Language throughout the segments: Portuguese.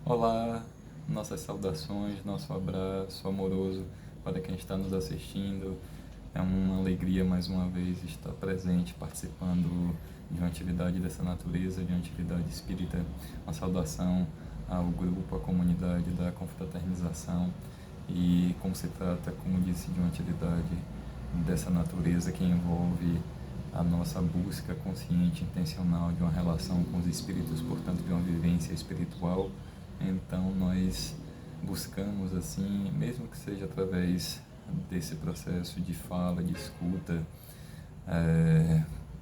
Olá, nossas saudações, nosso abraço amoroso para quem está nos assistindo. É uma alegria mais uma vez estar presente, participando de uma atividade dessa natureza, de uma atividade espírita. Uma saudação ao grupo, à comunidade da confraternização. E como se trata, como disse, de uma atividade dessa natureza que envolve a nossa busca consciente, intencional de uma relação com os espíritos, portanto de uma vivência espiritual. Então nós buscamos assim, mesmo que seja através desse processo de fala, de escuta,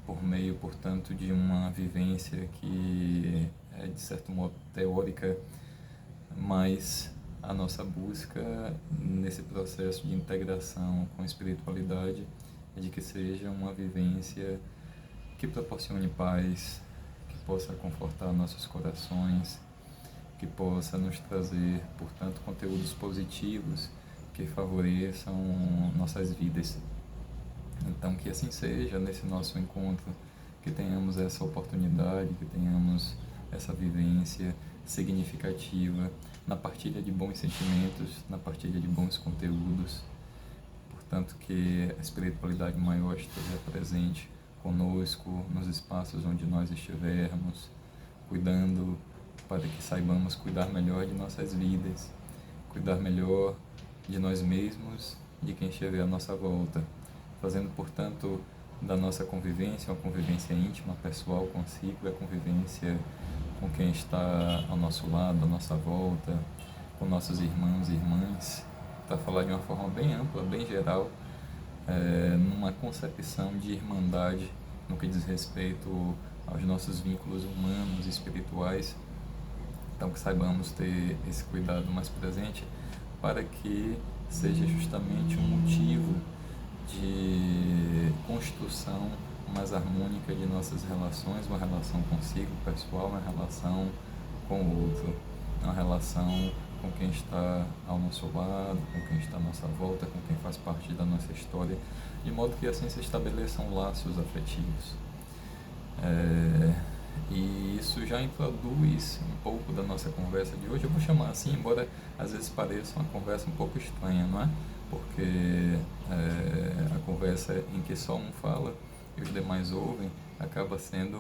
por meio, portanto, de uma vivência que é de certo modo teórica, mas a nossa busca nesse processo de integração com a espiritualidade é de que seja uma vivência que proporcione paz, que possa confortar nossos corações, que possa nos trazer, portanto, conteúdos positivos que favoreçam nossas vidas. Então, que assim seja nesse nosso encontro, que tenhamos essa oportunidade, que tenhamos essa vivência significativa na partilha de bons sentimentos, na partilha de bons conteúdos. Portanto, que a espiritualidade maior esteja presente conosco nos espaços onde nós estivermos, cuidando para que saibamos cuidar melhor de nossas vidas, cuidar melhor de nós mesmos, de quem estiver à nossa volta, fazendo, portanto, da nossa convivência uma convivência íntima, pessoal consigo, a convivência com quem está ao nosso lado, à nossa volta, com nossos irmãos e irmãs, para falar de uma forma bem ampla, bem geral, numa concepção de irmandade no que diz respeito aos nossos vínculos humanos e espirituais. Então, que saibamos ter esse cuidado mais presente para que seja justamente um motivo de construção mais harmônica de nossas relações, uma relação consigo pessoal, uma relação com o outro, uma relação com quem está ao nosso lado, com quem está à nossa volta, com quem faz parte da nossa história, de modo que assim se estabeleçam laços afetivos. E isso já introduz um pouco da nossa conversa de hoje. Eu vou chamar assim, embora às vezes pareça uma conversa um pouco estranha, não é? Porque a conversa em que só um fala e os demais ouvem acaba sendo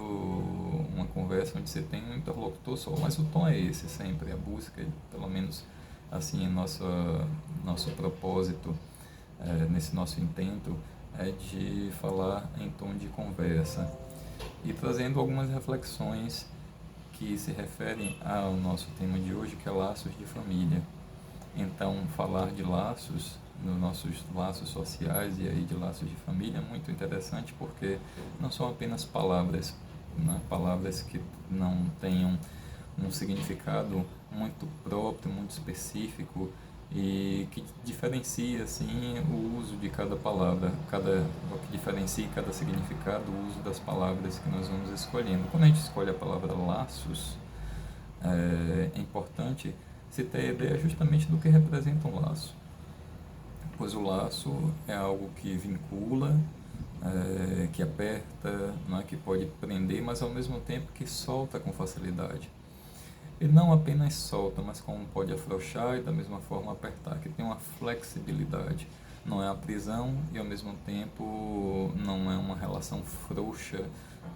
uma conversa onde você tem um interlocutor só, mas o tom é esse sempre, a busca, pelo menos assim, nosso propósito, nesse nosso intento, é de falar em tom de conversa e trazendo algumas reflexões que se referem ao nosso tema de hoje, que é laços de família. Então, falar de laços, nos nossos laços sociais e aí de laços de família, é muito interessante porque não são apenas palavras, né? Palavras que não tenham um significado muito próprio, muito específico e que diferencia assim o uso de cada palavra, o que diferencia cada significado, o uso das palavras que nós vamos escolhendo. Quando a gente escolhe a palavra laços, é importante se ter a ideia justamente do que representa um laço, pois o laço é algo que vincula, que aperta, não é? Que pode prender, mas ao mesmo tempo que solta com facilidade. E não apenas solta, mas como pode afrouxar e da mesma forma apertar, que tem uma flexibilidade. Não é a prisão e ao mesmo tempo não é uma relação frouxa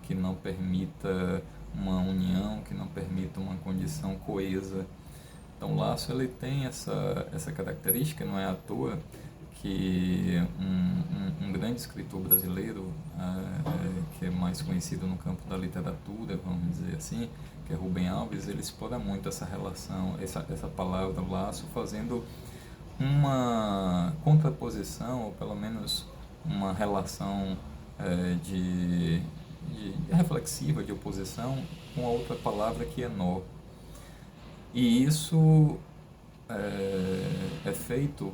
que não permita uma união, que não permita uma condição coesa. Então o laço ele tem essa característica, não é à toa que um grande escritor brasileiro, que é mais conhecido no campo da literatura, vamos dizer assim, que é Rubem Alves, ele explora muito essa relação, essa palavra laço, fazendo uma contraposição, ou pelo menos uma relação de reflexiva, de oposição, com a outra palavra que é nó. E isso é feito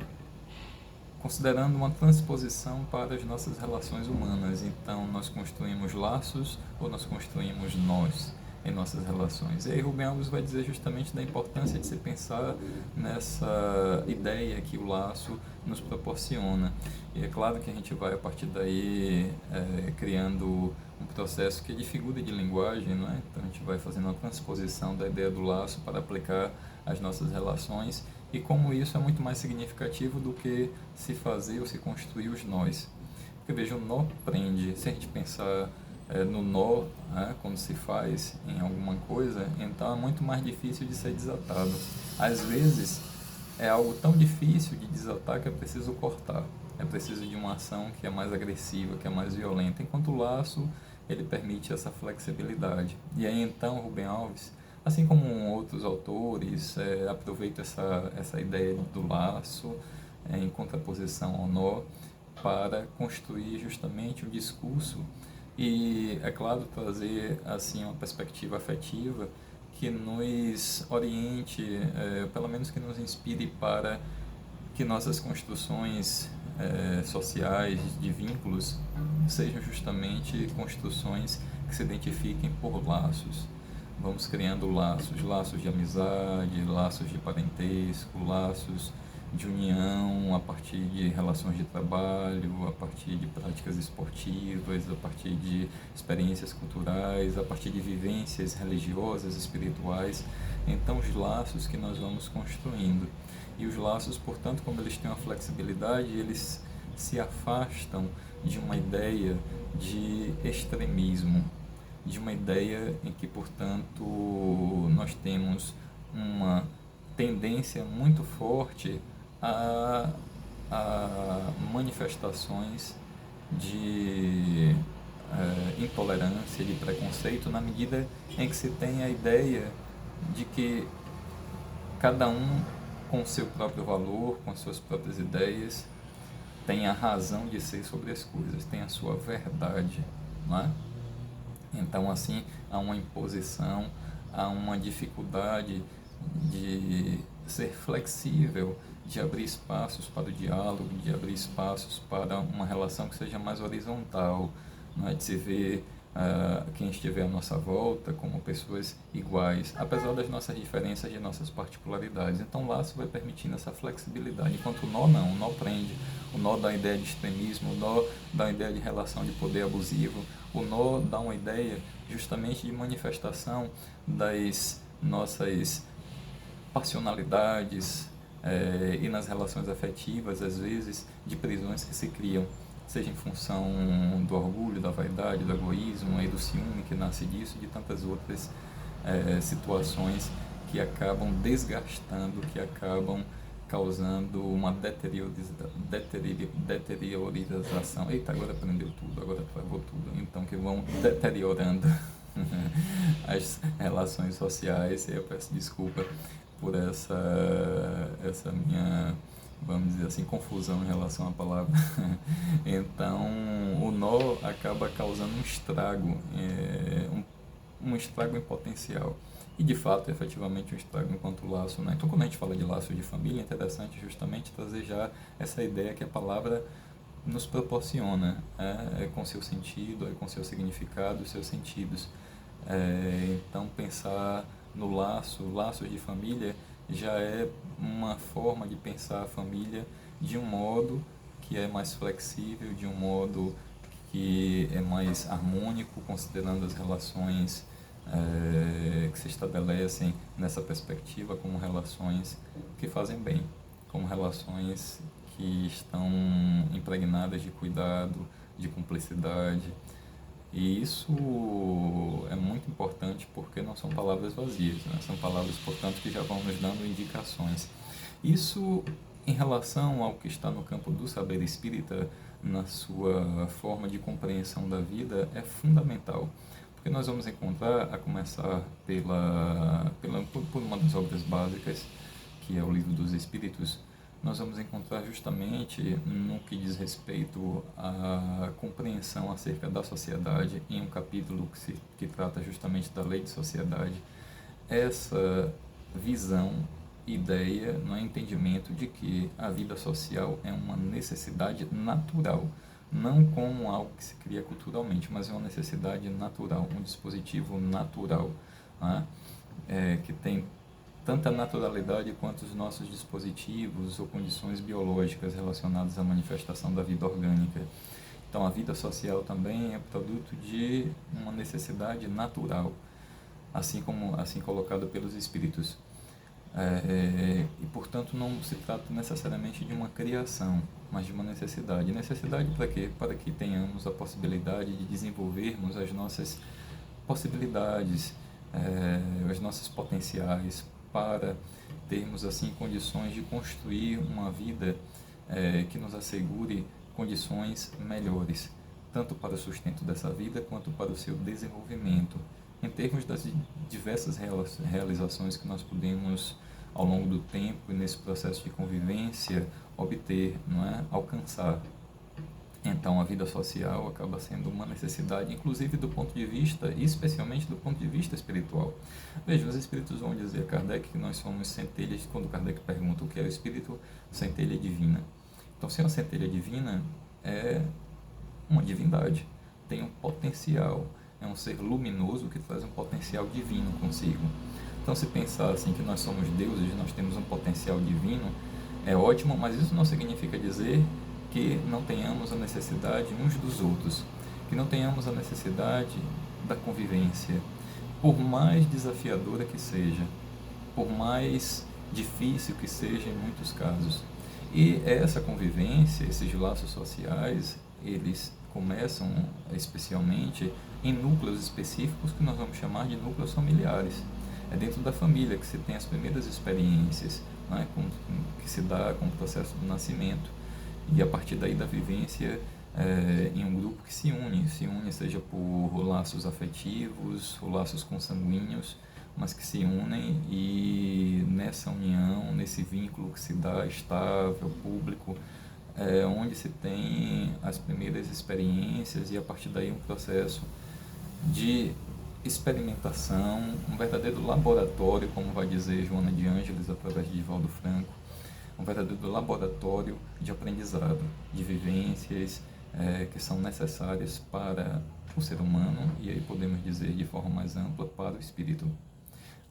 considerando uma transposição para as nossas relações humanas. Então, nós construímos laços ou nós construímos nós. em nossas relações. E aí Rubem Alves vai dizer justamente da importância de se pensar nessa ideia que o laço nos proporciona. E é claro que a gente vai, a partir daí, criando um processo que é de figura de linguagem, não é? Então a gente vai fazendo uma transposição da ideia do laço para aplicar às nossas relações, e como isso é muito mais significativo do que se fazer ou se construir os nós. Porque veja, o nó prende. Se a gente pensar no nó, né, quando se faz em alguma coisa, então é muito mais difícil de ser desatado. Às vezes é algo tão difícil de desatar que é preciso cortar. É preciso de uma ação que é mais agressiva, que é mais violenta, enquanto o laço ele permite essa flexibilidade. E aí então Rubem Alves, assim como outros autores, aproveita essa ideia do laço em contraposição ao nó para construir justamente um discurso e, é claro, trazer assim uma perspectiva afetiva que nos oriente, pelo menos que nos inspire para que nossas construções sociais, de vínculos, sejam justamente construções que se identifiquem por laços. Vamos criando laços, laços de amizade, laços de parentesco, laços de união a partir de relações de trabalho, a partir de práticas esportivas, a partir de experiências culturais, a partir de vivências religiosas, espirituais. Então, os laços que nós vamos construindo. E os laços, portanto, como eles têm uma flexibilidade, eles se afastam de uma ideia de extremismo, de uma ideia em que, portanto, nós temos uma tendência muito forte a manifestações de intolerância, de preconceito, na medida em que se tem a ideia de que cada um, com o seu próprio valor, com as suas próprias ideias, tem a razão de ser sobre as coisas, tem a sua verdade, não é? Então, assim, há uma imposição, há uma dificuldade de ser flexível, de abrir espaços para o diálogo, de abrir espaços para uma relação que seja mais horizontal, não é? De se ver quem estiver à nossa volta como pessoas iguais, apesar das nossas diferenças, de nossas particularidades. Então o laço vai permitindo essa flexibilidade, enquanto o nó não, o nó prende, o nó dá a ideia de extremismo, o nó dá a ideia de relação de poder abusivo, o nó dá uma ideia justamente de manifestação das nossas passionalidades, e nas relações afetivas, às vezes, de prisões que se criam, seja em função do orgulho, da vaidade, do egoísmo, e do ciúme que nasce disso, e de tantas outras situações que acabam desgastando, que acabam causando uma deteriorização. Eita, agora prendeu tudo, agora travou tudo. Então, que vão deteriorando as relações sociais. E eu peço desculpa por essa minha, vamos dizer assim, confusão em relação à palavra. Então, o nó acaba causando um estrago, um estrago em potencial. E, de fato, efetivamente, um estrago enquanto laço, né? Então, quando a gente fala de laço de família, é interessante justamente trazer já essa ideia que a palavra nos proporciona, com seu sentido, com seu significado, seus sentidos. Então, pensar no laços de família, já é uma forma de pensar a família de um modo que é mais flexível, de um modo que é mais harmônico, considerando as relações que se estabelecem nessa perspectiva como relações que fazem bem, como relações que estão impregnadas de cuidado, de cumplicidade. E isso é muito importante porque não são palavras vazias, né? São palavras, portanto, que já vão nos dando indicações. Isso, em relação ao que está no campo do saber espírita, na sua forma de compreensão da vida, é fundamental. Porque nós vamos encontrar, a começar por uma das obras básicas, que é o Livro dos Espíritos, nós vamos encontrar justamente no que diz respeito à compreensão acerca da sociedade, em um capítulo que trata justamente da lei de sociedade, essa visão, ideia, no entendimento de que a vida social é uma necessidade natural, não como algo que se cria culturalmente, mas é uma necessidade natural, um dispositivo natural né? Que tem tanta naturalidade quanto os nossos dispositivos ou condições biológicas relacionadas à manifestação da vida orgânica. Então, a vida social também é produto de uma necessidade natural, assim colocado pelos espíritos. E, portanto, não se trata necessariamente de uma criação, mas de uma necessidade. Necessidade para quê? Para que tenhamos a possibilidade de desenvolvermos as nossas possibilidades, os nossos potenciais, para termos assim condições de construir uma vida que nos assegure condições melhores, tanto para o sustento dessa vida quanto para o seu desenvolvimento, em termos das diversas realizações que nós podemos ao longo do tempo e nesse processo de convivência obter, não é? Alcançar. Então, a vida social acaba sendo uma necessidade, inclusive do ponto de vista, e especialmente do ponto de vista espiritual. Veja, os espíritos vão dizer a Kardec que nós somos centelhas, quando Kardec pergunta o que é o espírito, centelha divina. Então, se é uma centelha divina, é uma divindade, tem um potencial, é um ser luminoso que traz um potencial divino consigo. Então, se pensar assim que nós somos deuses, nós temos um potencial divino, é ótimo, mas isso não significa dizer que não tenhamos a necessidade uns dos outros, que não tenhamos a necessidade da convivência, por mais desafiadora que seja, por mais difícil que seja em muitos casos. E essa convivência, esses laços sociais, eles começam especialmente em núcleos específicos que nós vamos chamar de núcleos familiares. É dentro da família que se tem as primeiras experiências, né, que se dá com o processo do nascimento. E a partir daí da vivência em um grupo que se une seja por laços afetivos ou laços consanguíneos, mas que se unem e nessa união, nesse vínculo que se dá estável, público, onde se tem as primeiras experiências e a partir daí um processo de experimentação, um verdadeiro laboratório, como vai dizer Joana de Ângeles através de Divaldo Franco, um verdadeiro laboratório de aprendizado, de vivências que são necessárias para o ser humano e aí podemos dizer de forma mais ampla para o espírito.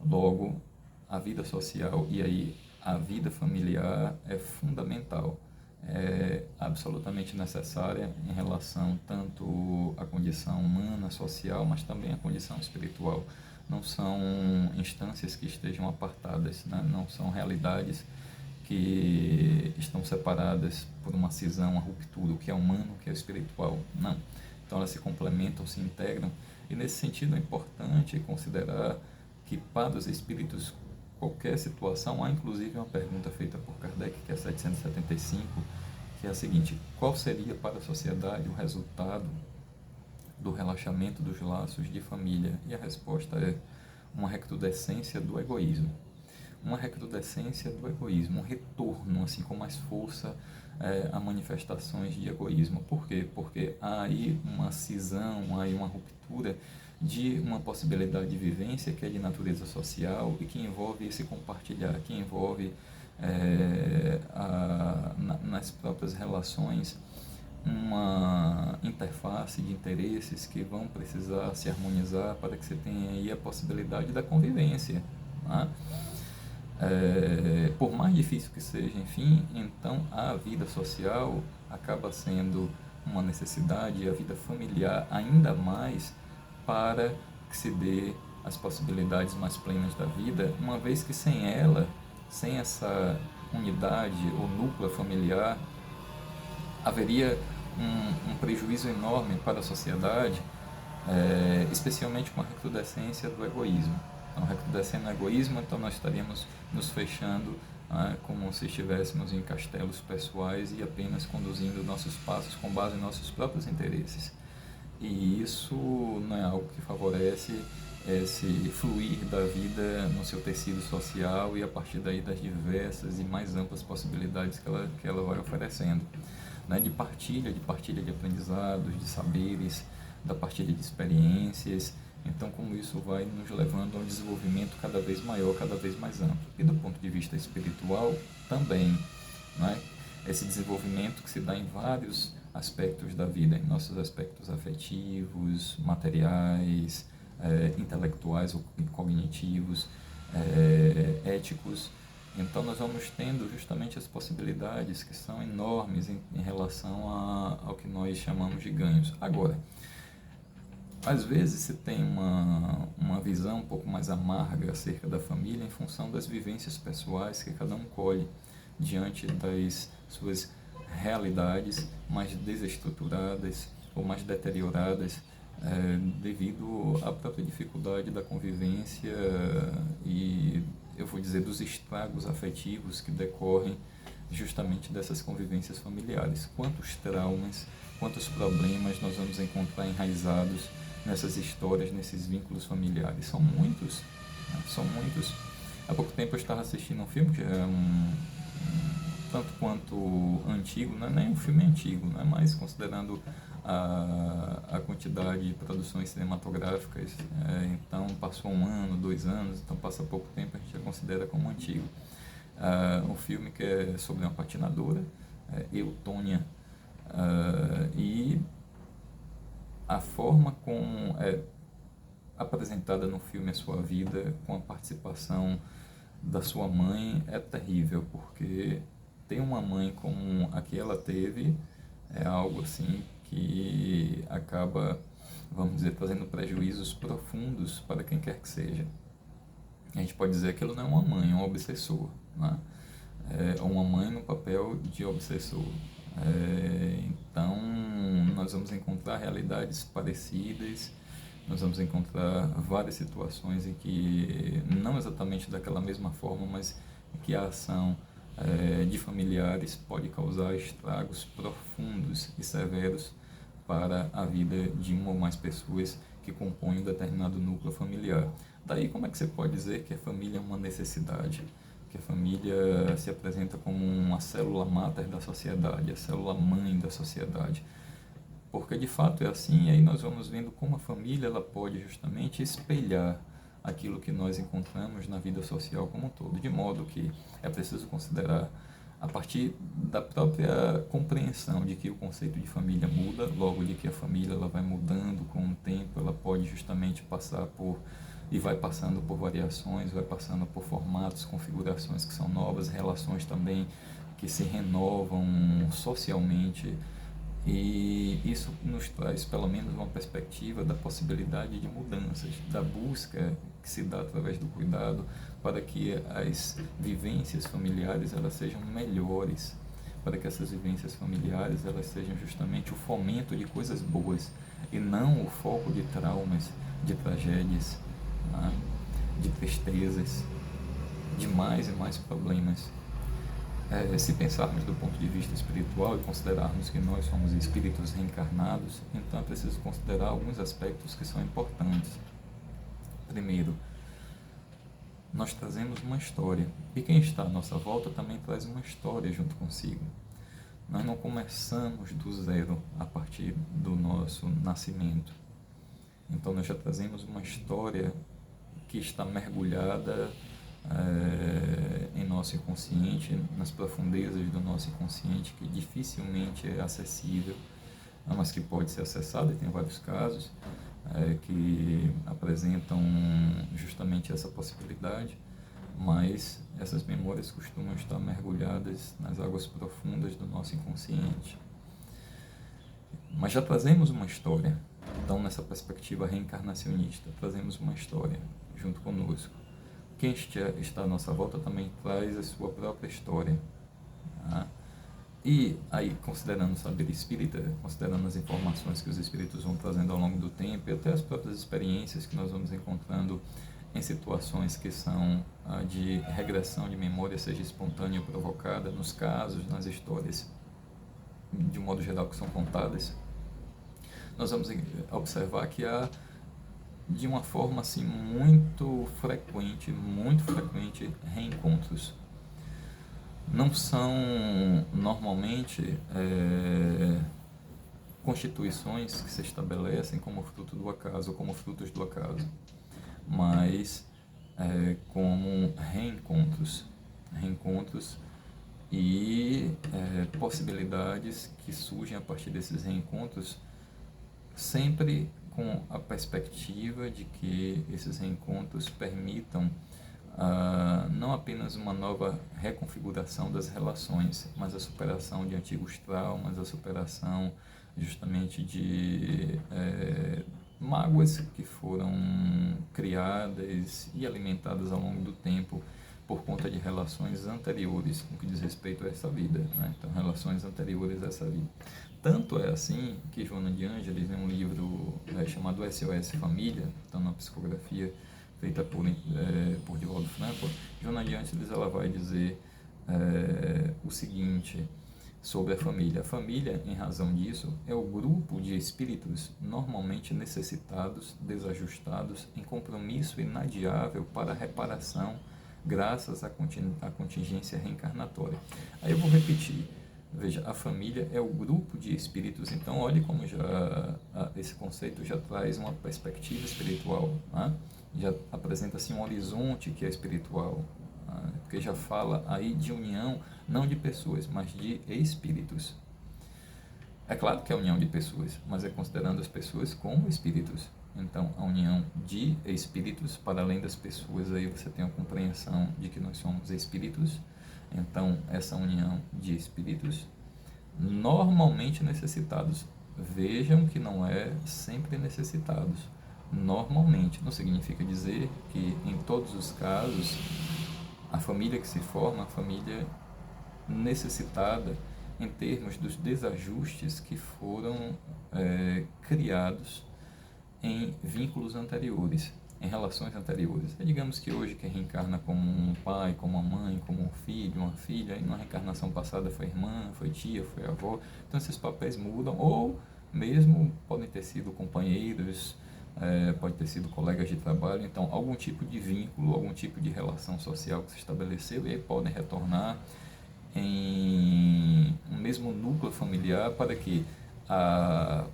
Logo, a vida social e aí a vida familiar é fundamental, é absolutamente necessária em relação tanto à condição humana, social, mas também à condição espiritual. Não são instâncias que estejam apartadas, né? Não são realidades que estão separadas por uma cisão, uma ruptura, o que é humano, o que é espiritual, não. Então elas se complementam, se integram, e nesse sentido é importante considerar que para os espíritos qualquer situação, há inclusive uma pergunta feita por Kardec, que é 775, que é a seguinte: qual seria para a sociedade o resultado do relaxamento dos laços de família? E a resposta é uma recrudescência do egoísmo. Uma recrudescência do egoísmo, um retorno assim com mais força a manifestações de egoísmo. Por quê? Porque há aí uma cisão, há aí uma ruptura de uma possibilidade de vivência que é de natureza social e que envolve esse compartilhar, que envolve nas próprias relações uma interface de interesses que vão precisar se harmonizar para que você tenha aí a possibilidade da convivência, né? Por mais difícil que seja, enfim, então a vida social acaba sendo uma necessidade e a vida familiar ainda mais para que se dê as possibilidades mais plenas da vida, uma vez que sem ela, sem essa unidade ou núcleo familiar, haveria um prejuízo enorme para a sociedade, especialmente com a recrudescência do egoísmo. Então, recrudescendo o egoísmo, então nós estaríamos nos fechando como se estivéssemos em castelos pessoais e apenas conduzindo nossos passos com base em nossos próprios interesses. E isso não é algo que favorece esse fluir da vida no seu tecido social e a partir daí das diversas e mais amplas possibilidades que ela vai oferecendo, né? De partilha de aprendizados, de saberes, da partilha de experiências. Então, como isso vai nos levando a um desenvolvimento cada vez maior, cada vez mais amplo. E do ponto de vista espiritual, também, né? Esse desenvolvimento que se dá em vários aspectos da vida, em nossos aspectos afetivos, materiais, intelectuais ou cognitivos, éticos. Então nós vamos tendo justamente as possibilidades que são enormes em relação ao que nós chamamos de ganhos. Agora, às vezes se tem uma visão um pouco mais amarga acerca da família em função das vivências pessoais que cada um colhe diante das suas realidades mais desestruturadas ou mais deterioradas, devido à própria dificuldade da convivência e, eu vou dizer, dos estragos afetivos que decorrem justamente dessas convivências familiares. Quantos traumas, quantos problemas nós vamos encontrar enraizados nessas histórias, nesses vínculos familiares? São muitos, né? São muitos. Há pouco tempo eu estava assistindo um filme que é tanto quanto antigo, não é nem um filme antigo, né? Mas considerando a quantidade de produções cinematográficas, então passou 1 ano, 2 anos, então passa pouco tempo, a gente já considera como antigo. Um filme que é sobre uma patinadora, Eutônia, e a forma como é apresentada no filme a sua vida, com a participação da sua mãe, é terrível, porque ter uma mãe como a que ela teve é algo assim que acaba, vamos dizer, trazendo prejuízos profundos para quem quer que seja. A gente pode dizer que aquilo não é uma mãe, é um obsessor, né? É uma mãe no papel de obsessor. Então, nós vamos encontrar realidades parecidas, nós vamos encontrar várias situações em que, não exatamente daquela mesma forma, mas em que a ação de familiares pode causar estragos profundos e severos para a vida de uma ou mais pessoas que compõem um determinado núcleo familiar. Daí, como é que você pode dizer que a família é uma necessidade? Que a família se apresenta como uma célula máter da sociedade, a célula mãe da sociedade? Porque de fato é assim, e aí nós vamos vendo como a família ela pode justamente espelhar aquilo que nós encontramos na vida social como um todo, de modo que é preciso considerar, a partir da própria compreensão de que o conceito de família muda, logo de que a família ela vai mudando com o tempo, ela pode justamente passar por, e vai passando por variações, vai passando por formatos, configurações que são novas, relações também que se renovam socialmente, e isso nos traz pelo menos uma perspectiva da possibilidade de mudanças, da busca que se dá através do cuidado para que as vivências familiares elas sejam melhores, para que essas vivências familiares elas sejam justamente o fomento de coisas boas e não o foco de traumas, de tragédias, né? De tristezas, de mais e mais problemas. Se pensarmos do ponto de vista espiritual e considerarmos que nós somos espíritos reencarnados, então é preciso considerar alguns aspectos que são importantes. Primeiro, nós trazemos uma história, e quem está à nossa volta também traz uma história junto consigo. Nós não começamos do zero a partir do nosso nascimento. Então nós já trazemos uma história que está mergulhada em nosso inconsciente, nas profundezas do nosso inconsciente, que dificilmente é acessível, mas que pode ser acessado, e tem vários casos que apresentam justamente essa possibilidade, mas essas memórias costumam estar mergulhadas nas águas profundas do nosso inconsciente. Mas já trazemos uma história, então nessa perspectiva reencarnacionista, trazemos uma história junto conosco. Quem está à nossa volta também traz a sua própria história. Tá? E aí, considerando o saber espírita, considerando as informações que os espíritos vão trazendo ao longo do tempo, e até as próprias experiências que nós vamos encontrando em situações que são de regressão de memória, seja espontânea ou provocada, nos casos, nas histórias, de um modo geral, que são contadas, nós vamos observar que há, de uma forma assim muito frequente, reencontros. Não são normalmente constituições que se estabelecem como fruto do acaso, ou como frutos do acaso, mas como reencontros e possibilidades que surgem a partir desses reencontros, sempre com a perspectiva de que esses reencontros permitam não apenas uma nova reconfiguração das relações, mas a superação de antigos traumas, a superação justamente de mágoas que foram criadas e alimentadas ao longo do tempo por conta de relações anteriores no que diz respeito a essa vida, né? Então, relações anteriores a essa vida. Tanto é assim que Joana de Ângeles, em um livro chamado SOS Família, então, uma psicografia feita por Divaldo Franco, Joana de Ângeles ela vai dizer o seguinte sobre a família. A família, em razão disso, é o grupo de espíritos normalmente necessitados, desajustados, em compromisso inadiável para a reparação, graças à contingência reencarnatória. Aí eu vou repetir. Veja, a família é o grupo de espíritos. Então, olhe como já esse conceito já traz uma perspectiva espiritual, né? Já apresenta-se um horizonte que é espiritual, né? Porque já fala aí de união, não de pessoas, mas de espíritos. É claro que é a união de pessoas, mas é considerando as pessoas como espíritos. Então, a união de espíritos, para além das pessoas, aí você tem a compreensão de que nós somos espíritos. Então, essa união de espíritos normalmente necessitados. Vejam que não é sempre necessitados. Normalmente, não significa dizer que em todos os casos a família que se forma, a família necessitada em termos dos desajustes que foram criados em vínculos anteriores, em relações anteriores. Digamos que hoje quem reencarna como um pai, como uma mãe, como um filho, uma filha, e na reencarnação passada foi irmã, foi tia, foi avó. Então esses papéis mudam, ou mesmo podem ter sido companheiros, pode ter sido colegas de trabalho. Então algum tipo de vínculo, algum tipo de relação social que se estabeleceu, e aí podem retornar em um mesmo núcleo familiar para que a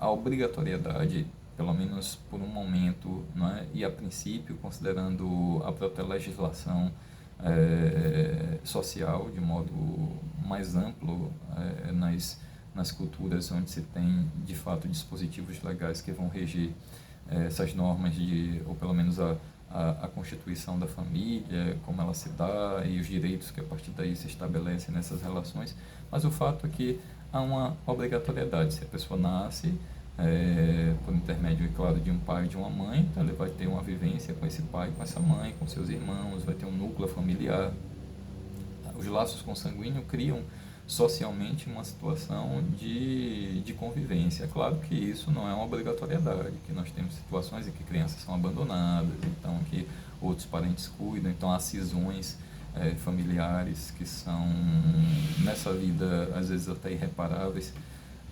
obrigatoriedade, pelo menos por um momento, não é? E a princípio, considerando a própria legislação social de modo mais amplo nas culturas onde se tem, de fato, dispositivos legais que vão reger essas normas, ou pelo menos a constituição da família, como ela se dá e os direitos que a partir daí se estabelecem nessas relações. Mas o fato é que há uma obrigatoriedade. Se a pessoa nasce por intermédio, claro, de um pai e de uma mãe, então ele vai ter uma vivência com esse pai, com essa mãe, com seus irmãos, vai ter um núcleo familiar. Os laços consanguíneos criam socialmente uma situação de convivência. É claro que isso não é uma obrigatoriedade, que nós temos situações em que crianças são abandonadas, então que outros parentes cuidam, então há cisões familiares que são, nessa vida, às vezes até irreparáveis,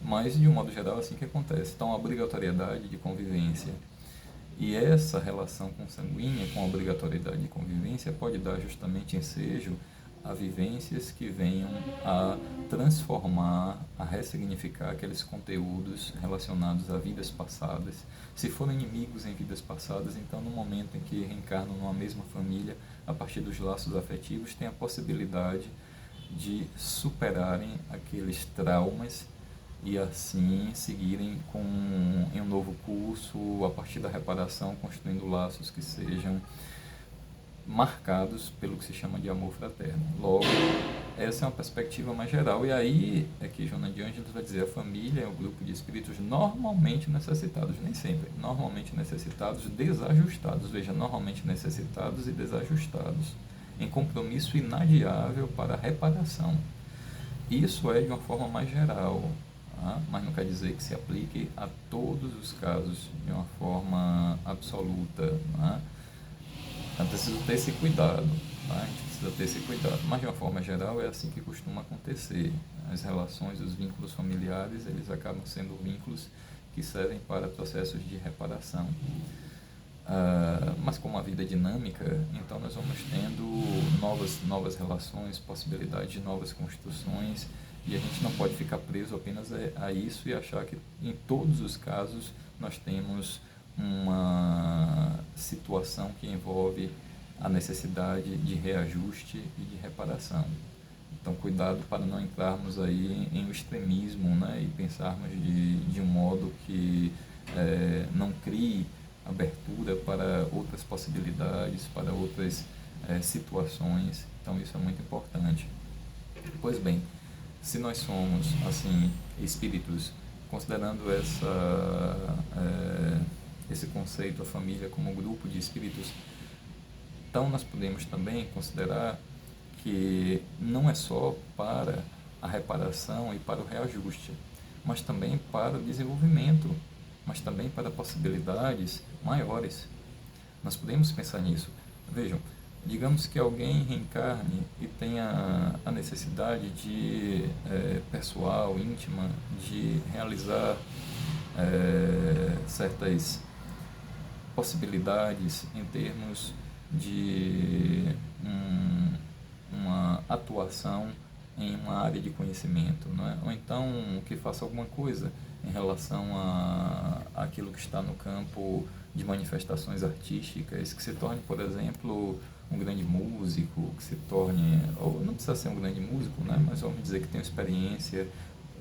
mas de um modo geral é assim que acontece. Então a obrigatoriedade de convivência e essa relação consanguínea com a obrigatoriedade de convivência pode dar justamente ensejo a vivências que venham a transformar, a ressignificar aqueles conteúdos relacionados a vidas passadas. Se foram inimigos em vidas passadas, então no momento em que reencarnam numa mesma família, a partir dos laços afetivos, tem a possibilidade de superarem aqueles traumas e assim seguirem em um novo curso, a partir da reparação, construindo laços que sejam marcados pelo que se chama de amor fraterno. Logo, essa é uma perspectiva mais geral, e aí é que Joana de Ângeles vai dizer: a família é um grupo de espíritos normalmente necessitados, nem sempre, normalmente necessitados, desajustados, veja, normalmente necessitados e desajustados, em compromisso inadiável para a reparação. Isso é de uma forma mais geral, tá? Mas não quer dizer que se aplique a todos os casos de uma forma absoluta, tá? Então precisa ter esse cuidado, tá? A gente precisa ter esse cuidado, mas de uma forma geral é assim que costuma acontecer. As relações, os vínculos familiares, eles acabam sendo vínculos que servem para processos de reparação. Mas como a vida é dinâmica, então nós vamos tendo novas relações, possibilidades de novas construções, e a gente não pode ficar preso apenas a isso e achar que em todos os casos nós temos uma situação que envolve a necessidade de reajuste e de reparação. Então, cuidado para não entrarmos aí em um extremismo, né, e pensarmos de um modo que não crie abertura para outras possibilidades, para outras situações. Então isso é muito importante. Pois bem, se nós somos assim espíritos, considerando esse conceito, a família como um grupo de espíritos, então nós podemos também considerar que não é só para a reparação e para o reajuste, mas também para o desenvolvimento, mas também para possibilidades maiores. Nós podemos pensar nisso. Vejam, digamos que alguém reencarne e tenha a necessidade de pessoal, íntima, de realizar certas possibilidades em termos de uma atuação em uma área de conhecimento, não é? Ou então que faça alguma coisa em relação a aquilo que está no campo de manifestações artísticas, que se torne, por exemplo, um grande músico, que se torne, ou não precisa ser um grande músico, né? Mas vamos dizer que tem uma experiência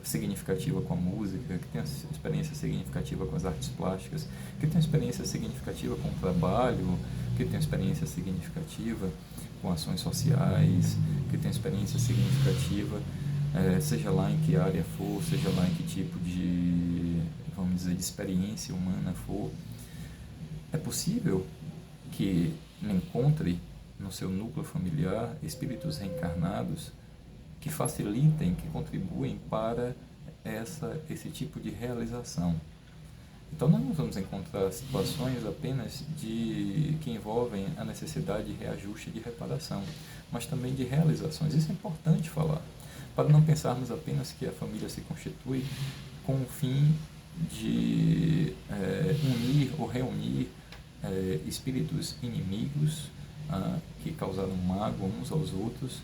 significativa com a música, que tem uma experiência significativa com as artes plásticas, que tem uma experiência significativa com o trabalho, que tem uma experiência significativa com ações sociais, que tem uma experiência significativa, seja lá em que área for, seja lá em que tipo de, vamos dizer, de experiência humana for. É possível que encontre no seu núcleo familiar espíritos reencarnados que facilitem, que contribuem para esse tipo de realização. Então, nós não vamos encontrar situações apenas que envolvem a necessidade de reajuste e de reparação, mas também de realizações. Isso é importante falar, para não pensarmos apenas que a família se constitui com o fim de unir ou reunir espíritos inimigos que causaram mágoa uns aos outros,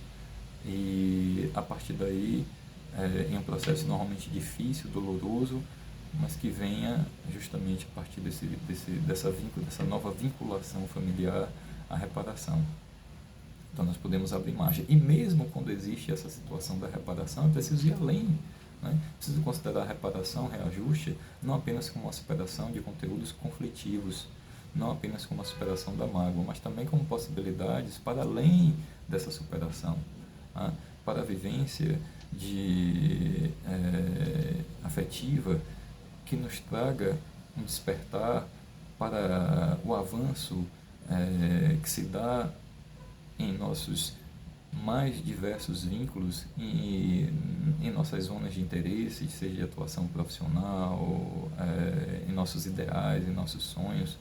e a partir daí, em um processo normalmente difícil, doloroso, mas que venha justamente a partir dessa nova vinculação familiar, a reparação. Então nós podemos abrir margem. E mesmo quando existe essa situação da reparação, é preciso ir além. Né? Preciso considerar a reparação, reajuste, não apenas como uma superação de conteúdos conflitivos, não apenas como uma superação da mágoa, mas também como possibilidades para além dessa superação, para a vivência afetiva que nos traga um despertar para o avanço que se dá em nossos mais diversos vínculos em nossas zonas de interesse, seja de atuação profissional, em nossos ideais, em nossos sonhos.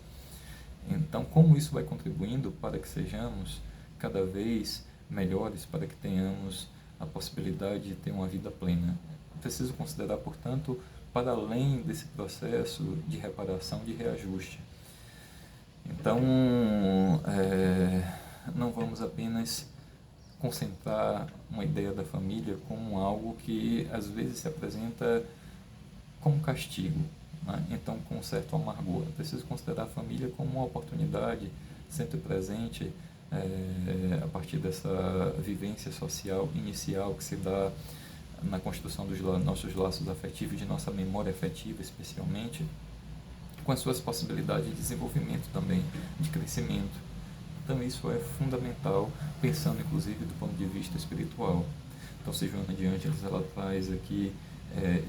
Então, como isso vai contribuindo para que sejamos cada vez melhores, para que tenhamos a possibilidade de ter uma vida plena? Preciso considerar, portanto, para além desse processo de reparação, de reajuste. Então, não vamos apenas concentrar uma ideia da família como algo que às vezes se apresenta como castigo, né? Então, com um certo amargor. É preciso considerar a família como uma oportunidade sempre presente a partir dessa vivência social inicial que se dá na construção dos nossos laços afetivos, de nossa memória afetiva especialmente, com as suas possibilidades de desenvolvimento também, de crescimento. Então isso é fundamental, pensando inclusive do ponto de vista espiritual. Então, se Joana de Ângeles ela traz aqui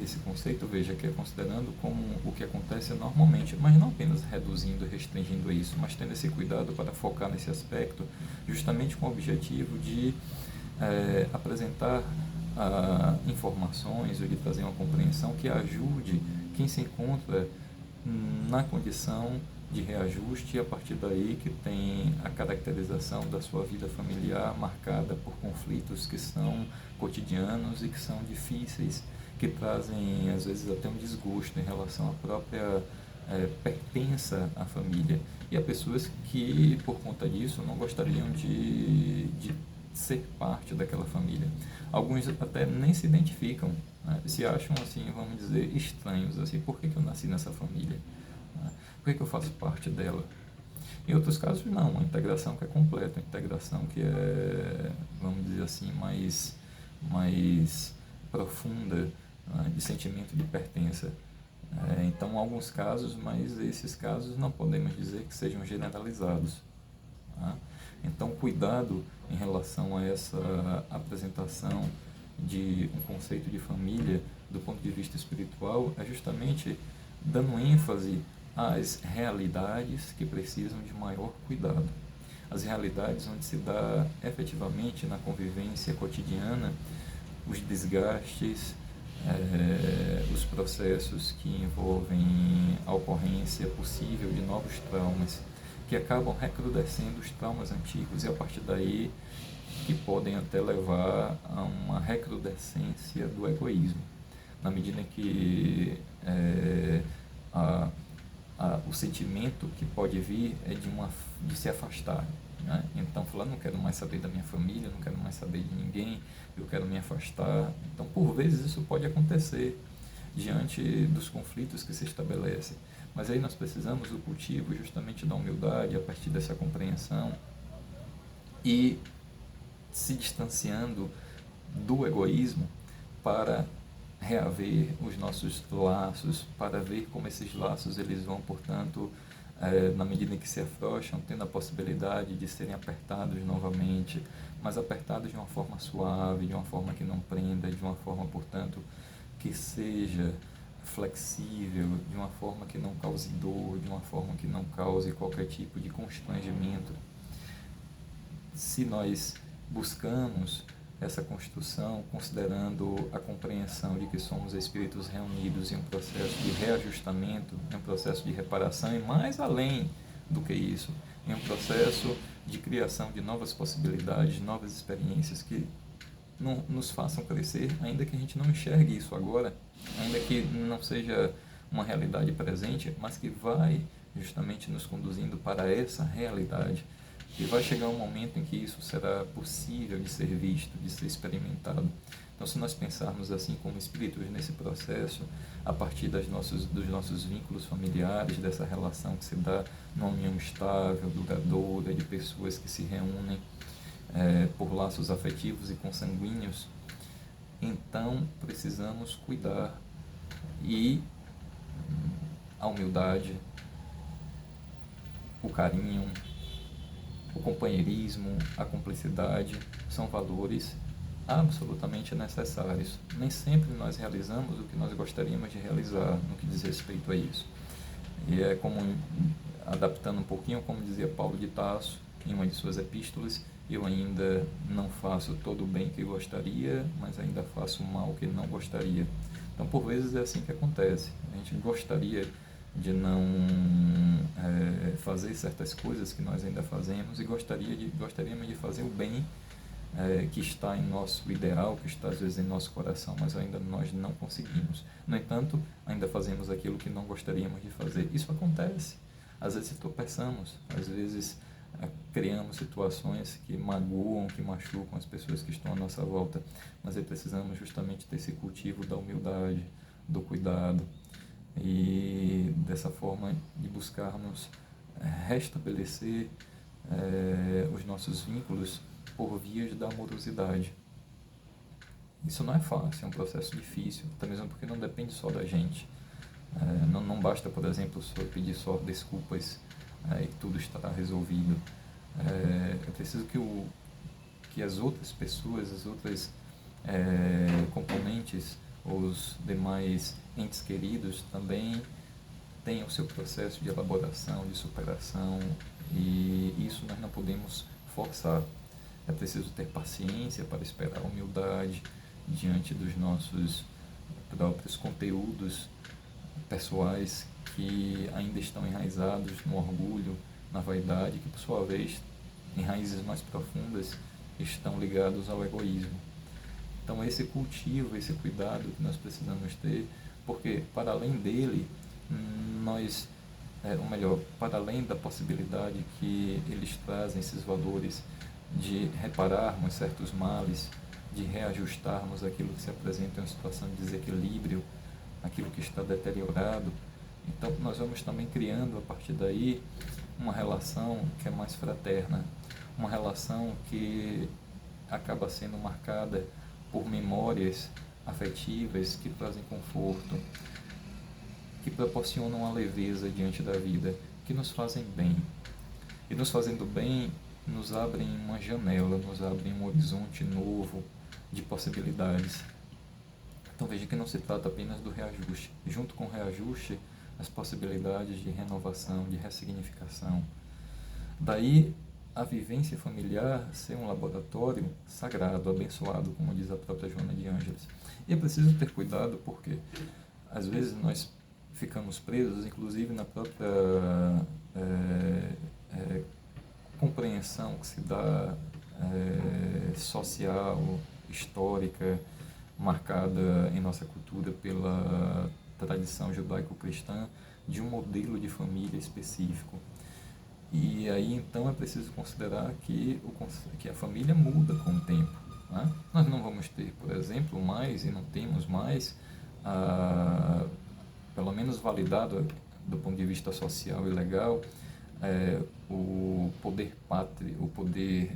esse conceito, veja que é considerando como o que acontece normalmente, mas não apenas reduzindo, restringindo a isso, mas tendo esse cuidado para focar nesse aspecto, justamente com o objetivo de apresentar informações ou de trazer uma compreensão que ajude quem se encontra na condição de reajuste, e a partir daí que tem a caracterização da sua vida familiar marcada por conflitos que são cotidianos e que são difíceis, que trazem às vezes até um desgosto em relação à própria pertença à família, e há pessoas que por conta disso não gostariam de ser parte daquela família. Alguns até nem se identificam, né? Se acham assim, vamos dizer, estranhos, assim, por que eu nasci nessa família? Por que eu faço parte dela? Em outros casos, não, uma integração que é completa, uma integração que é, vamos dizer assim, mais profunda, né, de sentimento de pertença. Então, alguns casos, mas esses casos não podemos dizer que sejam generalizados. Tá? Então, cuidado em relação a essa apresentação de um conceito de família do ponto de vista espiritual é justamente dando ênfase às realidades que precisam de maior cuidado. As realidades onde se dá efetivamente na convivência cotidiana os desgastes, os processos que envolvem a ocorrência possível de novos traumas, que acabam recrudescendo os traumas antigos e a partir daí que podem até levar a uma recrudescência do egoísmo, na medida em que o sentimento que pode vir é de se afastar. Né? Então, fulano, não quero mais saber da minha família, não quero mais saber de ninguém, eu quero me afastar. Então, por vezes, isso pode acontecer diante dos conflitos que se estabelecem. Mas aí nós precisamos do cultivo justamente da humildade, a partir dessa compreensão, e se distanciando do egoísmo para reaver os nossos laços, para ver como esses laços eles vão, portanto, na medida em que se afrouxam, tendo a possibilidade de serem apertados novamente, mas apertados de uma forma suave, de uma forma que não prenda, de uma forma, portanto, que seja flexível, de uma forma que não cause dor, de uma forma que não cause qualquer tipo de constrangimento. Se nós buscamos essa construção, considerando a compreensão de que somos espíritos reunidos em um processo de reajustamento, em um processo de reparação e mais além do que isso, em um processo de criação de novas possibilidades, novas experiências que nos façam crescer, ainda que a gente não enxergue isso agora, ainda que não seja uma realidade presente, mas que vai justamente nos conduzindo para essa realidade. E vai chegar um momento em que isso será possível de ser visto, de ser experimentado. Então, se nós pensarmos assim como espíritos nesse processo, a partir dos nossos vínculos familiares, dessa relação que se dá numa união estável, duradoura, de pessoas que se reúnem por laços afetivos e consanguíneos, então precisamos cuidar. E a humildade, o carinho, o companheirismo, a cumplicidade são valores absolutamente necessários. Nem sempre nós realizamos o que nós gostaríamos de realizar no que diz respeito a isso. E é como, adaptando um pouquinho, como dizia Paulo de Tarso em uma de suas epístolas, eu ainda não faço todo o bem que gostaria, mas ainda faço o mal que não gostaria. Então, por vezes é assim que acontece. A gente gostaria de não fazer certas coisas que nós ainda fazemos e gostaríamos de fazer o bem que está em nosso ideal, que está às vezes em nosso coração, mas ainda nós não conseguimos. No entanto, ainda fazemos aquilo que não gostaríamos de fazer. Isso acontece. Às vezes tropeçamos, às vezes criamos situações que magoam, que machucam as pessoas que estão à nossa volta, mas aí precisamos justamente desse cultivo da humildade, do cuidado, e dessa forma de buscarmos restabelecer os nossos vínculos por vias da amorosidade. Isso não é fácil, é um processo difícil, até mesmo porque não depende só da gente. Não basta, por exemplo, só pedir só desculpas e tudo estará resolvido. É preciso que as outras pessoas, as outras componentes, os demais entes queridos também tenham o seu processo de elaboração, de superação, e isso nós não podemos forçar. É preciso ter paciência para esperar a humildade diante dos nossos próprios conteúdos pessoais que ainda estão enraizados no orgulho, na vaidade, que por sua vez, em raízes mais profundas, estão ligados ao egoísmo. Então, esse cultivo, esse cuidado que nós precisamos ter, porque para além dele, para além da possibilidade que eles trazem, esses valores, de repararmos certos males, de reajustarmos aquilo que se apresenta em uma situação de desequilíbrio, aquilo que está deteriorado, então nós vamos também criando a partir daí uma relação que é mais fraterna, uma relação que acaba sendo marcada por memórias afetivas que trazem conforto. que proporcionam a leveza diante da vida, que nos fazem bem. E nos fazendo bem, nos abrem uma janela, nos abrem um horizonte novo de possibilidades. Então veja que não se trata apenas do reajuste. Junto com o reajuste, as possibilidades de renovação, de ressignificação. Daí a vivência familiar ser um laboratório sagrado, abençoado, como diz a própria Joana de Ângeles. E é preciso ter cuidado porque às vezes nós ficamos presos, inclusive na própria compreensão que se dá social, histórica, marcada em nossa cultura pela tradição judaico-cristã de um modelo de família específico. E aí então é preciso considerar que a família muda com o tempo. Né? Nós não vamos ter, por exemplo, mais e não temos mais, pelo menos validado do ponto de vista social e legal, o poder pátrio, o poder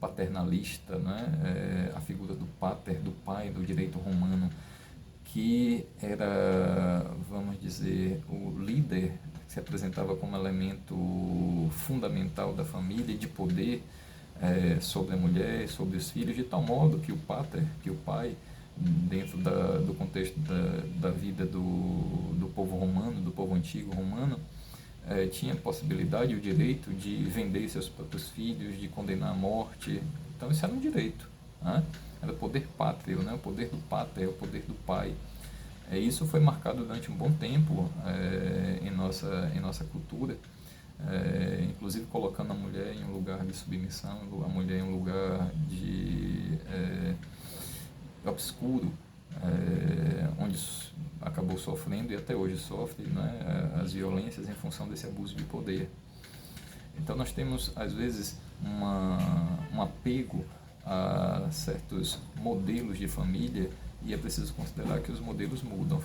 paternalista, né? A figura do pater, do pai, do direito romano, que era, vamos dizer, o líder que se apresentava como elemento fundamental da família e de poder sobre a mulher, sobre os filhos, de tal modo que o pater, que o pai, dentro do contexto da vida do povo romano, do povo antigo romano, tinha a possibilidade e o direito de vender seus próprios filhos, de condenar à morte. Então isso era um direito, né? Era o poder pátrio, né? O poder do pater, o poder do pai. Isso foi marcado durante um bom tempo em nossa cultura, inclusive colocando a mulher em um lugar de submissão, a mulher em um lugar de obscuro, onde acabou sofrendo e até hoje sofre, né, as violências em função desse abuso de poder. Então nós temos às vezes um apego a certos modelos de família e é preciso considerar que os modelos mudam,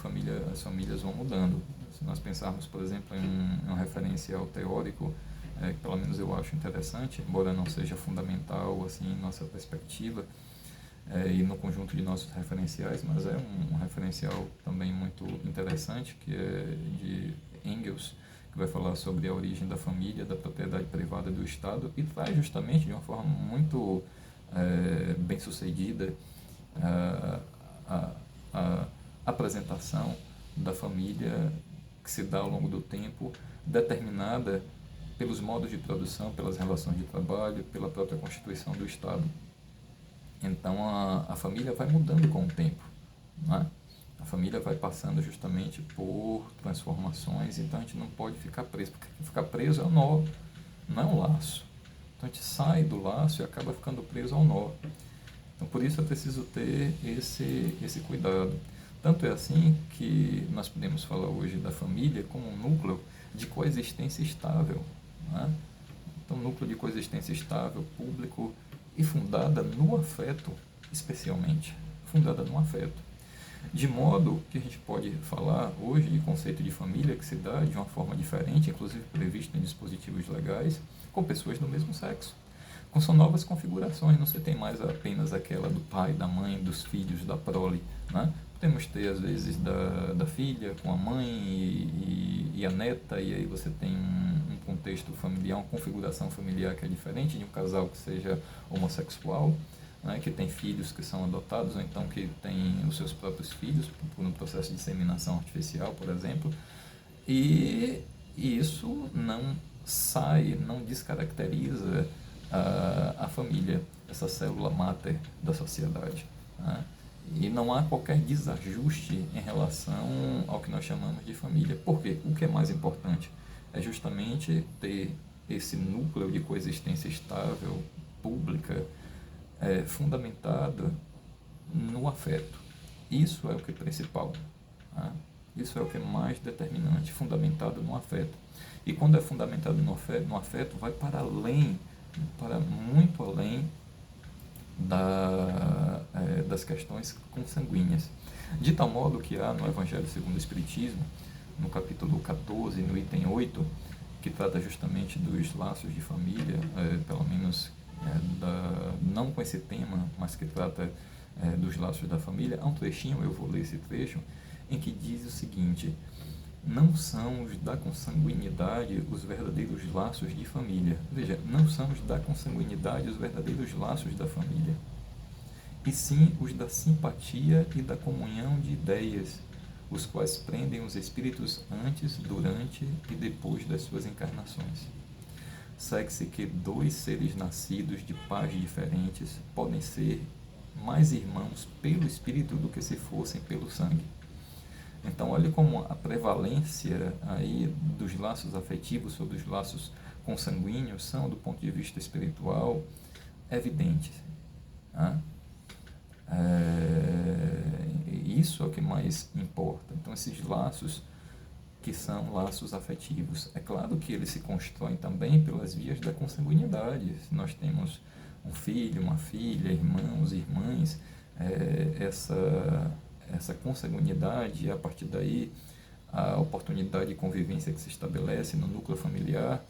as famílias vão mudando. Se nós pensarmos, por exemplo, em um referencial teórico, que pelo menos eu acho interessante, embora não seja fundamental assim em nossa perspectiva e no conjunto de nossos referenciais, mas é um referencial também muito interessante, que é de Engels, que vai falar sobre a origem da família, da propriedade privada do Estado, e traz justamente de uma forma muito bem sucedida a apresentação da família que se dá ao longo do tempo, determinada pelos modos de produção, pelas relações de trabalho, pela própria constituição do Estado. Então a família vai mudando com o tempo, né? A família vai passando justamente por transformações, então a gente não pode ficar preso, porque ficar preso é o nó, não é um laço. Então a gente sai do laço e acaba ficando preso ao nó. Então por isso é preciso ter esse cuidado. Tanto é assim que nós podemos falar hoje da família como um núcleo de coexistência estável, né? Então núcleo de coexistência estável, público e fundada no afeto, especialmente, fundada no afeto. De modo que a gente pode falar hoje de conceito de família que se dá de uma forma diferente, inclusive previsto em dispositivos legais, com pessoas do mesmo sexo. São novas configurações, não se tem mais apenas aquela do pai, da mãe, dos filhos, da prole, né? Podemos ter, às vezes, da filha com a mãe e a neta, e aí você tem um contexto familiar, uma configuração familiar que é diferente de um casal que seja homossexual, né, que tem filhos que são adotados, ou então que tem os seus próprios filhos, por um processo de inseminação artificial, por exemplo, e isso não descaracteriza a família, essa célula máter da sociedade, né? E não há qualquer desajuste em relação ao que nós chamamos de família. Por quê? O que é mais importante é justamente ter esse núcleo de coexistência estável, pública, fundamentada no afeto. Isso é o que é principal, né? Isso é o que é mais determinante, fundamentado no afeto. E quando é fundamentado no afeto vai para além, para muito além das questões consanguíneas. De tal modo que há no Evangelho segundo o Espiritismo, no capítulo 14, no item 8, que trata justamente dos laços de família, pelo menos não com esse tema, mas que trata dos laços da família, há um trechinho, eu vou ler esse trecho, em que diz o seguinte: não são os da consanguinidade os verdadeiros laços de família. Veja, não são os da consanguinidade os verdadeiros laços da família, e sim os da simpatia e da comunhão de ideias, os quais prendem os espíritos antes, durante e depois das suas encarnações. Segue-se que dois seres nascidos de pais diferentes podem ser mais irmãos pelo espírito do que se fossem pelo sangue. Então, olhe como a prevalência aí dos laços afetivos sobre os laços consanguíneos são, do ponto de vista espiritual, evidentes. Né? Isso é o que mais importa. Então, esses laços que são laços afetivos, é claro que eles se constroem também pelas vias da consanguinidade. Se nós temos um filho, uma filha, irmãos, irmãs, essa consanguinidade, a partir daí a oportunidade de convivência que se estabelece no núcleo familiar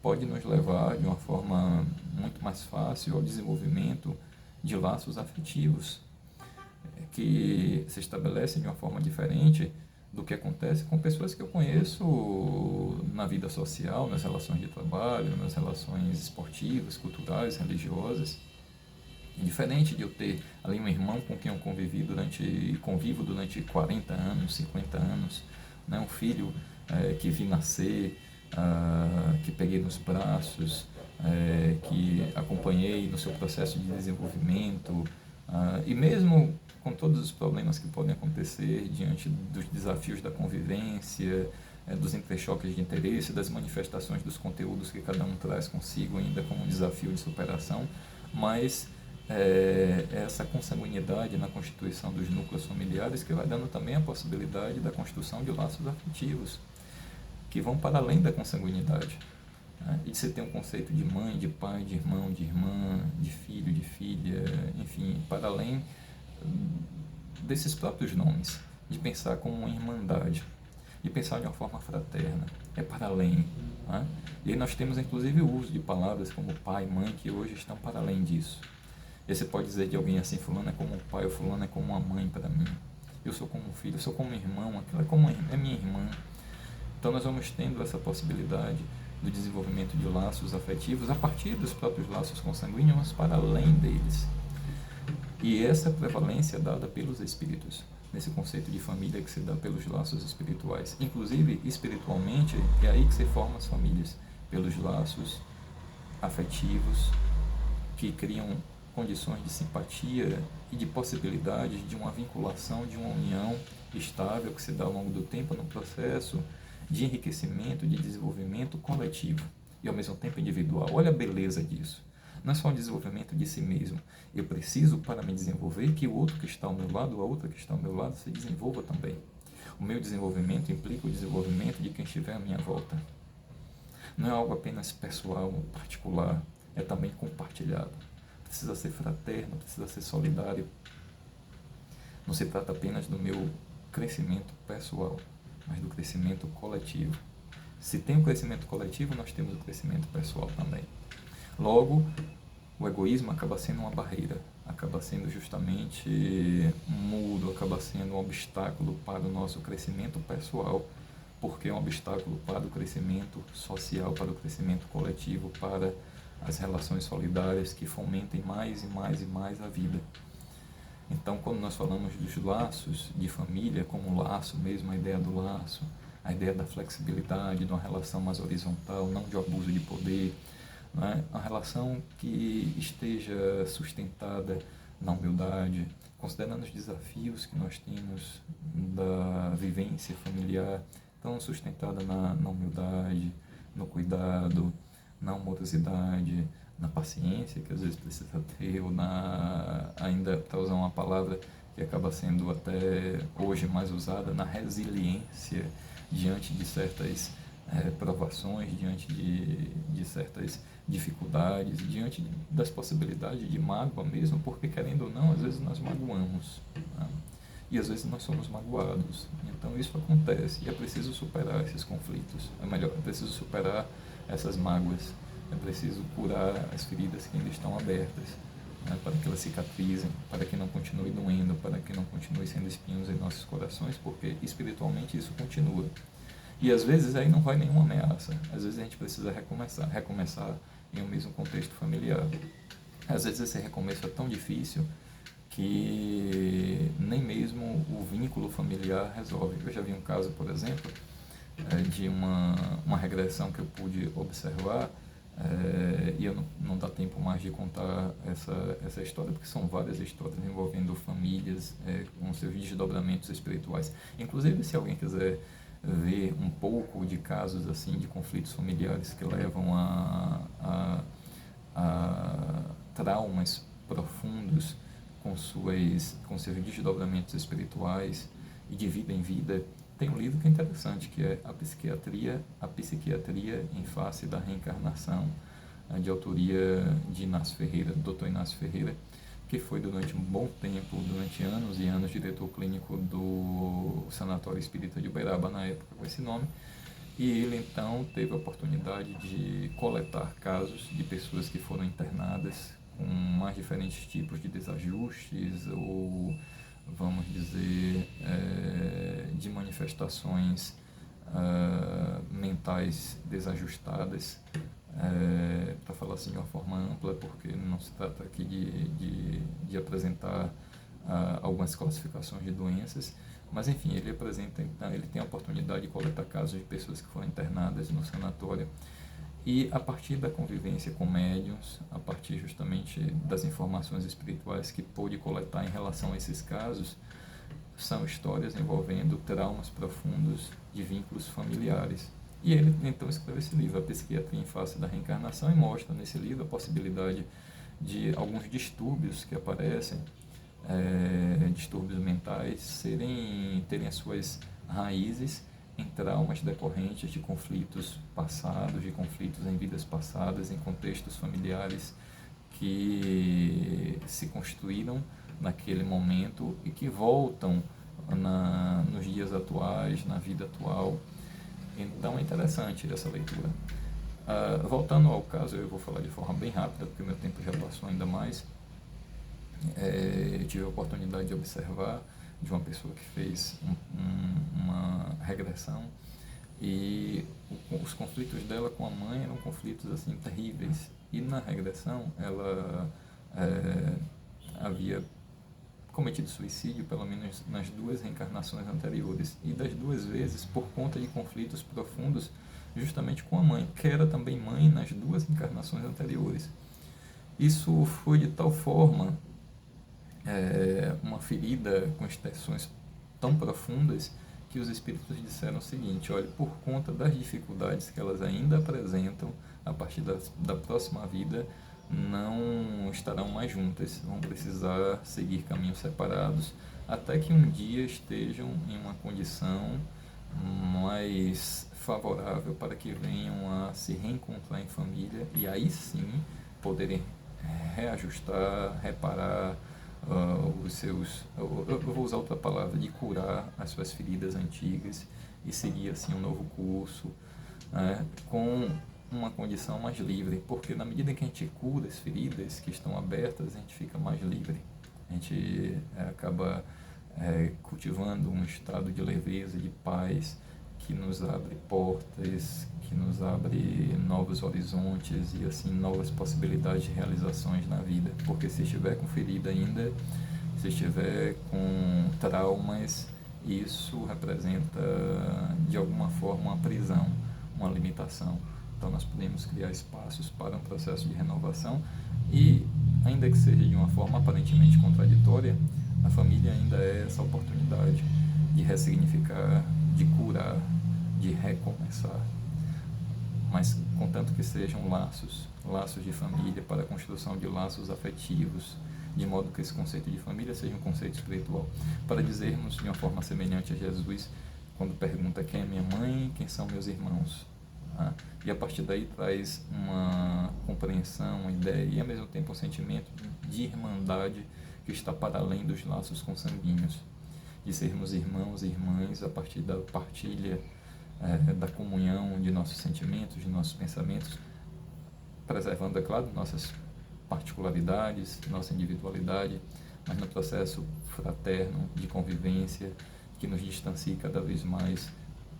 pode nos levar de uma forma muito mais fácil ao desenvolvimento de laços afetivos que se estabelecem de uma forma diferente do que acontece com pessoas que eu conheço na vida social, nas relações de trabalho, nas relações esportivas, culturais, religiosas. E diferente de eu ter ali um irmão com quem eu convivo durante 40 anos, 50 anos, né? Um filho que vi nascer, que peguei nos braços, que acompanhei no seu processo de desenvolvimento, e mesmo com todos os problemas que podem acontecer diante dos desafios da convivência, dos entrechoques de interesse, das manifestações dos conteúdos que cada um traz consigo ainda como um desafio de superação, mas essa consanguinidade na constituição dos núcleos familiares que vai dando também a possibilidade da construção de laços afetivos que vão para além da consanguinidade. E você tem um conceito de mãe, de pai, de irmão, de irmã, de filho, de filha, enfim, para além desses próprios nomes, de pensar como uma irmandade, de pensar de uma forma fraterna, é para além. Né? E aí nós temos inclusive o uso de palavras como pai, mãe, que hoje estão para além disso. E você pode dizer de alguém assim, fulano é como um pai, ou fulano é como uma mãe para mim, eu sou como um filho, eu sou como um irmão, aquilo é minha irmã. Então nós vamos tendo essa possibilidade do desenvolvimento de laços afetivos a partir dos próprios laços consanguíneos para além deles. E essa prevalência é dada pelos espíritos, nesse conceito de família que se dá pelos laços espirituais. Inclusive, espiritualmente, é aí que se formam as famílias, pelos laços afetivos que criam condições de simpatia e de possibilidades de uma vinculação, de uma união estável que se dá ao longo do tempo no processo de enriquecimento, de desenvolvimento coletivo e ao mesmo tempo individual. Olha a beleza disso. Não é só um desenvolvimento de si mesmo. Eu preciso, para me desenvolver, que o outro que está ao meu lado, a outra que está ao meu lado, se desenvolva também. O meu desenvolvimento implica o desenvolvimento de quem estiver à minha volta. Não é algo apenas pessoal, particular, é também compartilhado. Precisa ser fraterno, precisa ser solidário. Não se trata apenas do meu crescimento pessoal, mas do crescimento coletivo. Se tem o crescimento coletivo, nós temos o crescimento pessoal também. Logo, o egoísmo acaba sendo uma barreira, acaba sendo justamente um muro, acaba sendo um obstáculo para o nosso crescimento pessoal, porque é um obstáculo para o crescimento social, para o crescimento coletivo, para as relações solidárias que fomentem mais e mais e mais a vida. Então, quando nós falamos dos laços de família, como laço mesmo, a ideia do laço, a ideia da flexibilidade, de uma relação mais horizontal, não de abuso de poder, né? Uma relação que esteja sustentada na humildade, considerando os desafios que nós temos da vivência familiar, tão sustentada na humildade, no cuidado, na amorosidade, na paciência que às vezes precisa ter, ou ainda para usar uma palavra que acaba sendo até hoje mais usada, na resiliência diante de certas provações, diante de certas dificuldades, diante das possibilidades de mágoa mesmo, porque querendo ou não, às vezes nós magoamos, né? E às vezes nós somos magoados. Então isso acontece e é preciso superar esses conflitos, é preciso superar essas mágoas, é preciso curar as feridas que ainda estão abertas, né, para que elas cicatrizem, para que não continue doendo, para que não continue sendo espinhos em nossos corações, porque espiritualmente isso continua. E às vezes aí não vai nenhuma ameaça, às vezes a gente precisa recomeçar em um mesmo contexto familiar. Às vezes esse recomeço é tão difícil que nem mesmo o vínculo familiar resolve. Eu já vi um caso, por exemplo, de uma regressão que eu pude observar, e eu não dá tempo mais de contar essa história, porque são várias histórias envolvendo famílias com seus desdobramentos espirituais. Inclusive, se alguém quiser ver um pouco de casos assim de conflitos familiares que levam a traumas profundos com seus desdobramentos espirituais e de vida em vida, tem um livro que é interessante, que é A Psiquiatria em Face da Reencarnação, de autoria de Inácio Ferreira, do Dr. Inácio Ferreira, que foi durante um bom tempo, durante anos e anos, diretor clínico do Sanatório Espírita de Uberaba, na época com esse nome, e ele então teve a oportunidade de coletar casos de pessoas que foram internadas com mais diferentes tipos de desajustes ou, vamos dizer, de manifestações mentais desajustadas, para falar assim de uma forma ampla, porque não se trata aqui de apresentar algumas classificações de doenças, mas enfim, ele tem a oportunidade de coletar casos de pessoas que foram internadas no sanatório. E a partir da convivência com médiuns, a partir justamente das informações espirituais que pôde coletar em relação a esses casos, são histórias envolvendo traumas profundos de vínculos familiares. E ele então escreveu esse livro, A Psiquiatria em Face da Reencarnação, e mostra nesse livro a possibilidade de alguns distúrbios que aparecem, distúrbios mentais, terem as suas raízes em traumas decorrentes de conflitos passados, de conflitos em vidas passadas, em contextos familiares que se construíram naquele momento e que voltam nos dias atuais, na vida atual. Então é interessante essa leitura. Voltando ao caso, eu vou falar de forma bem rápida, porque o meu tempo já passou ainda mais. Eu tive a oportunidade de observar de uma pessoa que fez uma regressão, e os conflitos dela com a mãe eram conflitos assim terríveis, e na regressão ela havia cometido suicídio pelo menos nas 2 reencarnações anteriores, e das 2 vezes por conta de conflitos profundos justamente com a mãe, que era também mãe nas 2 encarnações anteriores. Isso foi de tal forma uma ferida com extensões tão profundas que os espíritos disseram o seguinte: olha, por conta das dificuldades que elas ainda apresentam, a partir da próxima vida não estarão mais juntas, vão precisar seguir caminhos separados, até que um dia estejam em uma condição mais favorável para que venham a se reencontrar em família, e aí sim poderem reajustar, reparar os seus, eu vou usar outra palavra, de curar as suas feridas antigas e seguir assim um novo curso, com uma condição mais livre, porque na medida que a gente cura as feridas que estão abertas, a gente fica mais livre, a gente acaba cultivando um estado de leveza, de paz, que nos abre portas, que nos abre novos horizontes e assim novas possibilidades de realizações na vida. Porque se estiver com ferida ainda, se estiver com traumas, isso representa de alguma forma uma prisão, uma limitação. Então nós podemos criar espaços para um processo de renovação, e ainda que seja de uma forma aparentemente contraditória, a família ainda é essa oportunidade de ressignificar, de curar, de recomeçar, mas contanto que sejam laços de família, para a construção de laços afetivos, de modo que esse conceito de família seja um conceito espiritual, para dizermos de uma forma semelhante a Jesus, quando pergunta quem é minha mãe, quem são meus irmãos, e a partir daí traz uma compreensão, uma ideia e ao mesmo tempo um sentimento de irmandade que está para além dos laços consanguíneos, de sermos irmãos e irmãs a partir da partilha, da comunhão de nossos sentimentos, de nossos pensamentos, preservando, é claro, nossas particularidades, nossa individualidade, mas no processo fraterno de convivência que nos distancie cada vez mais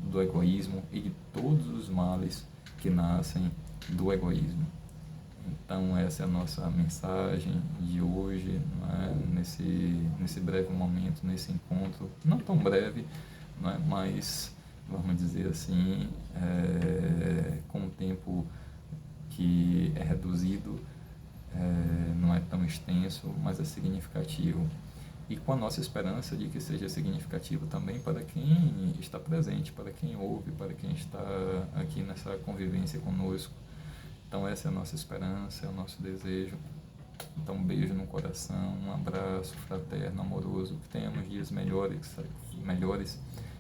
do egoísmo e de todos os males que nascem do egoísmo. Então essa é a nossa mensagem de hoje, né? nesse breve momento, nesse encontro, não tão breve, né? Mas vamos dizer assim, com um tempo que é reduzido, não é tão extenso, mas é significativo. E com a nossa esperança de que seja significativo também para quem está presente, para quem ouve, para quem está aqui nessa convivência conosco. Então essa é a nossa esperança, é o nosso desejo. Então um beijo no coração, um abraço fraterno, amoroso, que tenhamos dias melhores,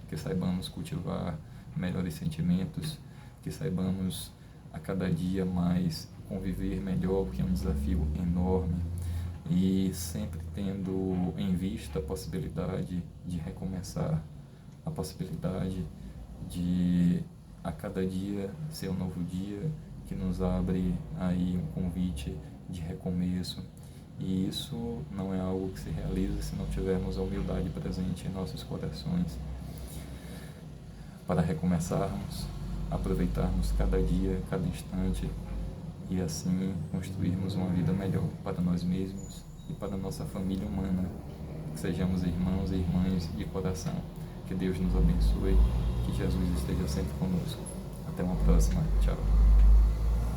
que saibamos cultivar melhores sentimentos, que saibamos a cada dia mais conviver melhor, porque é um desafio enorme, e sempre tendo em vista a possibilidade de recomeçar, a possibilidade de a cada dia ser um novo dia que nos abre aí um convite de recomeço. E isso não é algo que se realiza se não tivermos a humildade presente em nossos corações, para recomeçarmos, aproveitarmos cada dia, cada instante, e assim construirmos uma vida melhor para nós mesmos e para a nossa família humana, que sejamos irmãos e irmãs de coração. Que Deus nos abençoe, que Jesus esteja sempre conosco. Até uma próxima. Tchau.